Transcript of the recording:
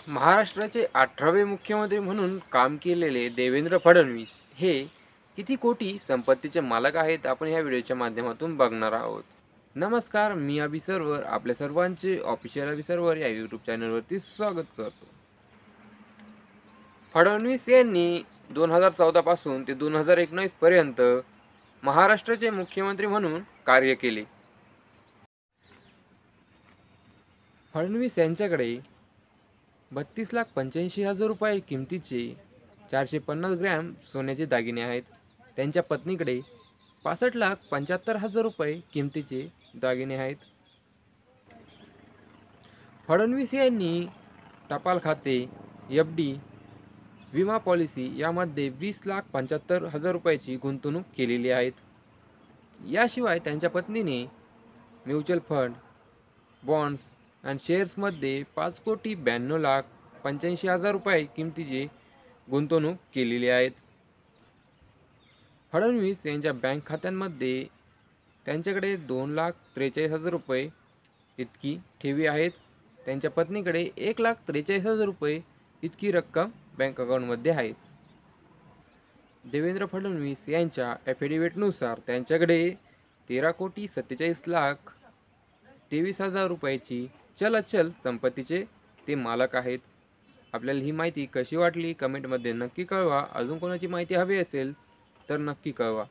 महाराष्ट्राचे 18वे मुख्यमंत्री म्हणून काम केलेले देवेंद्र फडणवीस हे किती कोटी संपत्तीचे मालक आहेत आपण ह्या व्हिडिओच्या माध्यमातून बघणार आहोत. नमस्कार, मी अभि सर्वर आपल्या सर्वांचे ऑफिशियल अभि सर्वर या यूट्यूब चॅनलवरती स्वागत करतो. फडणवीस यांनी 2014 पासून ते 2019 पर्यंत महाराष्ट्राचे मुख्यमंत्री म्हणून कार्य केले. फडणवीस यांच्याकडे 32,85,000 रुपये किमतीचे 450 ग्रॅम सोन्याचे दागिने आहेत. त्यांच्या पत्नीकडे 65,75,000 रुपये किमतीचे दागिने आहेत. फडणवीस यांनी टपाल खाते, FD, विमा पॉलिसी यामध्ये 20,75,000 रुपयाची गुंतवणूक केलेली आहेत. याशिवाय त्यांच्या पत्नीने म्युच्युअल फंड, बॉन्ड्स आणि शेअर्समध्ये 5,92,85,000 रुपये किमतीची गुंतवणूक केलेली आहेत. फडणवीस यांच्या बँक खात्यांमध्ये त्यांच्याकडे 2,43,000 रुपये इतकी ठेवी आहेत. त्यांच्या पत्नीकडे 1,43,000 रुपये इतकी रक्कम बँक अकाउंटमध्ये आहे. देवेंद्र फडणवीस यांच्या ॲफिडेव्हिटनुसार त्यांच्याकडे 13,47,23,000 रुपयाची चल संपत्तीचे ते मालक आहेत. आपल्याला ही माहिती कशी वाटली कमेंटमध्ये नक्की कळवा. अजून कोणाची माहिती हवी असेल तर नक्की कळवा.